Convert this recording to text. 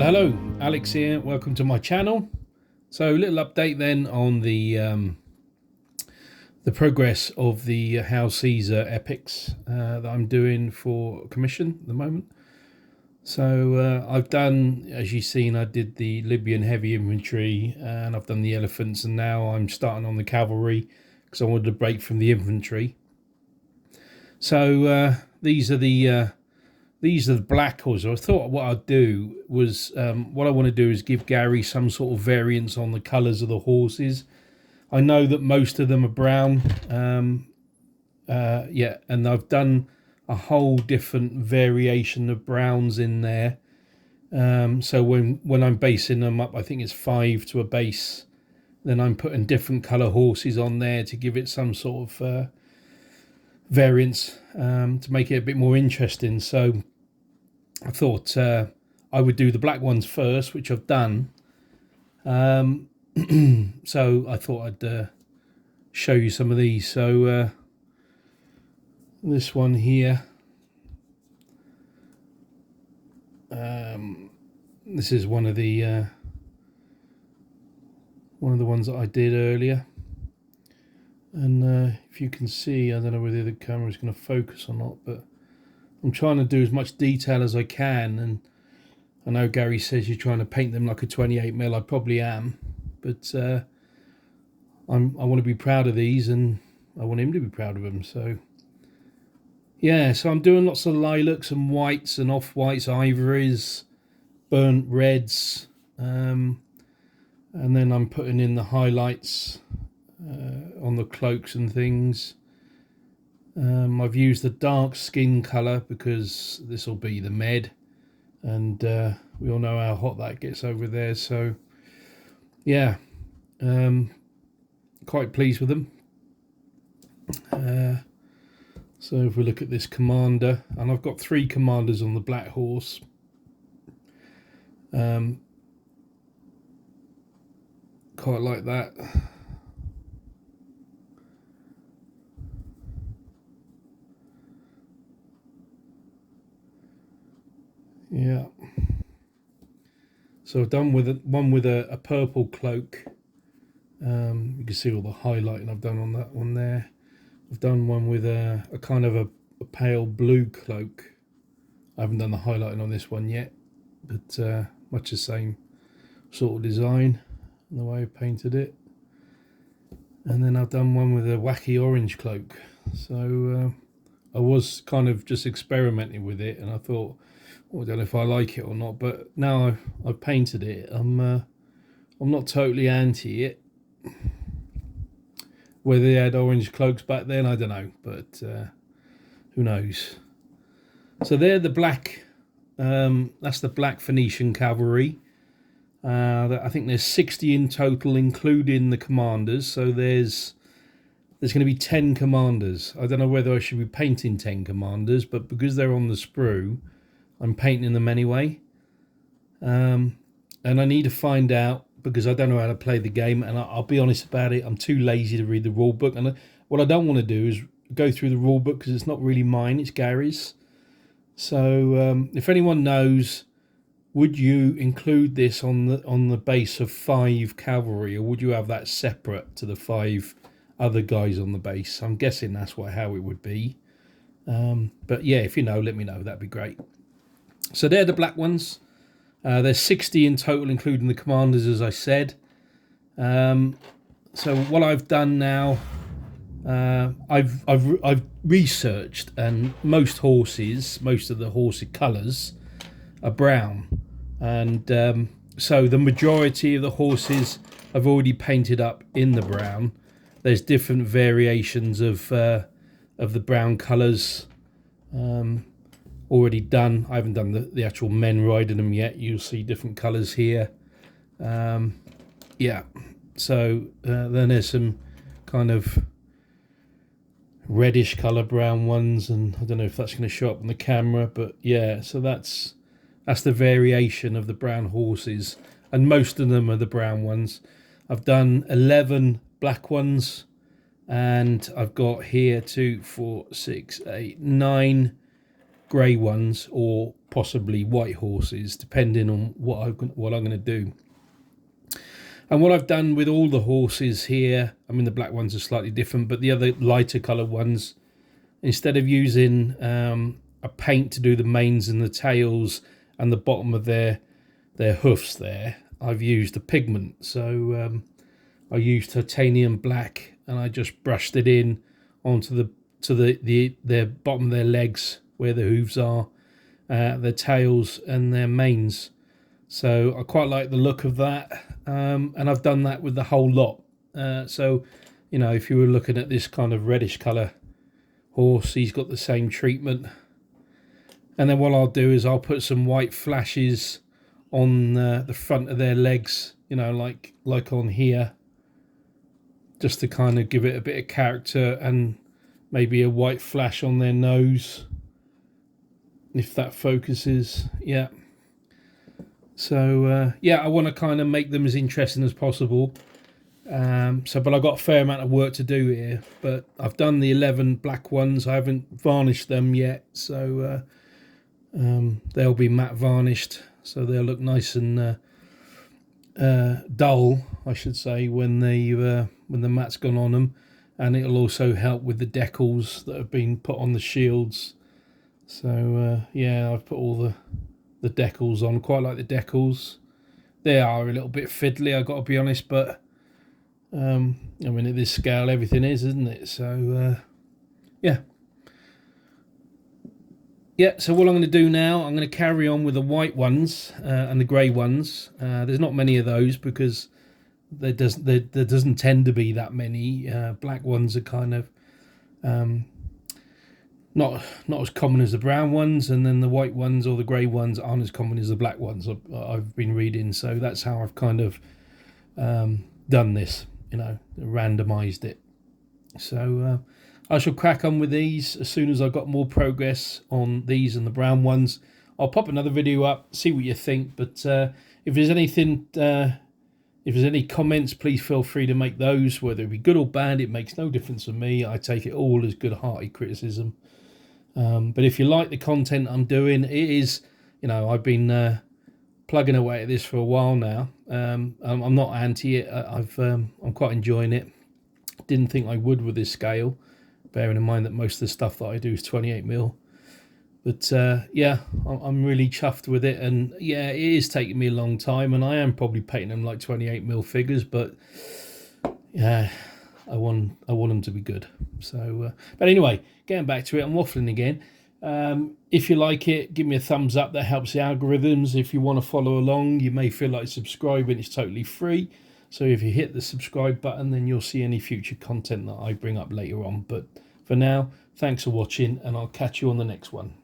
Well, hello, Alex here. Welcome to my channel. So, a little update then on the progress of the Hail Caesar epics that I'm doing for commission at the moment. So I've done, as you've seen, I did the Libyan heavy infantry and I've done the elephants, and now I'm starting on the cavalry because I wanted to break from the infantry. So these are the black horses. I thought what I'd do was, what I want to do is give Gary some sort of variance on the colours of the horses. I know that most of them are brown, yeah, and I've done a whole different variation of browns in there. So when I'm basing them up, I think it's 5 to a base. Then I'm putting different colour horses on there to give it some sort of variance, to make it a bit more interesting. So I thought I would do the black ones first, which I've done. So I thought I'd show you some of these. So this one here, this is one of the ones that I did earlier, and if you can see, I don't know whether the camera is going to focus or not, but I'm trying to do as much detail as I can. And I know Gary says you're trying to paint them like a 28mm. I probably am, but I want to be proud of these, and I want him to be proud of them. So yeah, so I'm doing lots of lilacs and whites and off-whites, ivories, burnt reds, and then I'm putting in the highlights on the cloaks and things. I've used the dark skin colour because this will be the med, and we all know how hot that gets over there. So yeah, quite pleased with them. So if we look at this commander, and I've got 3 commanders on the black horse. Quite like that. Yeah. So I've done with one with a purple cloak. You can see all the highlighting I've done on that one there. I've done one with a kind of a pale blue cloak. I haven't done the highlighting on this one yet, but much the same sort of design and the way I painted it. And then I've done one with a wacky orange cloak. So I was kind of just experimenting with it, and I thought, well, I don't know if I like it or not, but now I've painted it, I'm not totally anti it. Whether they had orange cloaks back then, I don't know, but who knows. So they're the black, that's the black Phoenician cavalry. I think there's 60 in total, including the commanders. So there's going to be 10 commanders. I don't know whether I should be painting 10 commanders, but because they're on the sprue, I'm painting them anyway. And I need to find out, because I don't know how to play the game, and I'll be honest about it, I'm too lazy to read the rule book. And what I don't want to do is go through the rule book, because it's not really mine, it's Gary's. So if anyone knows, would you include this on the base of 5 cavalry, or would you have that separate to the 5 other guys on the base? I'm guessing that's how it would be. But yeah, if you know, let me know, that'd be great. So they're the black ones. There's 60 in total, including the commanders, as I said. So what I've done now, I've researched, and most of the horse colours are brown, and so the majority of the horses I've already painted up in the brown. There's different variations of the brown colours. Already done. I haven't done the actual men riding them yet. You'll see different colours here. Yeah, so then there's some kind of reddish colour brown ones, and I don't know if that's going to show up on the camera, but yeah, so that's the variation of the brown horses, and most of them are the brown ones. I've done 11 black ones, and I've got here 2, 4, 6, 8, 9 grey ones or possibly white horses, depending on what I'm going to do. And what I've done with all the horses here, I mean the black ones are slightly different, but the other lighter coloured ones, instead of using a paint to do the manes and the tails and the bottom of their hoofs there, I've used a pigment. So I used titanium black, and I just brushed it in onto their bottom of their legs where the hooves are, their tails and their manes. So I quite like the look of that, and I've done that with the whole lot. So, you know, if you were looking at this kind of reddish colour horse, he's got the same treatment. And then what I'll do is I'll put some white flashes on the front of their legs, you know, like on here, just to kind of give it a bit of character, and maybe a white flash on their nose, if that focuses. Yeah. So yeah, I want to kind of make them as interesting as possible. But I've got a fair amount of work to do here. But I've done the 11 black ones. I haven't varnished them yet, so they'll be matte varnished, so they'll look nice and dull, I should say, when the matte's gone on them. And it'll also help with the decals that have been put on the shields. So yeah, I've put all the decals on. Quite like the decals. They are a little bit fiddly, I've got to be honest, but I mean, at this scale everything is, isn't it? So yeah. Yeah, so what I'm going to do now, I'm going to carry on with the white ones and the grey ones. There's not many of those because there doesn't tend to be that many. Black ones are kind of not as common as the brown ones, and then the white ones or the grey ones aren't as common as the black ones I've been reading. So that's how I've kind of done this, you know, randomised it. So I shall crack on with these as soon as I've got more progress on these and the brown ones. I'll pop another video up, see what you think. But if there's anything, if there's any comments, please feel free to make those. Whether it be good or bad, it makes no difference to me. I take it all as good-hearted criticism. But if you like the content I'm doing, it is, you know, I've been plugging away at this for a while now. I'm not anti it. I'm quite enjoying it. Didn't think I would with this scale, bearing in mind that most of the stuff that I do is 28mm. But yeah, I'm really chuffed with it. And yeah, it is taking me a long time, and I am probably painting them like 28mm figures, but yeah, I want them to be good. So but anyway, getting back to it, I'm waffling again. If you like it, give me a thumbs up. That helps the algorithms. If you want to follow along, you may feel like subscribing. It's totally free. So if you hit the subscribe button, then you'll see any future content that I bring up later on. But for now, thanks for watching, and I'll catch you on the next one.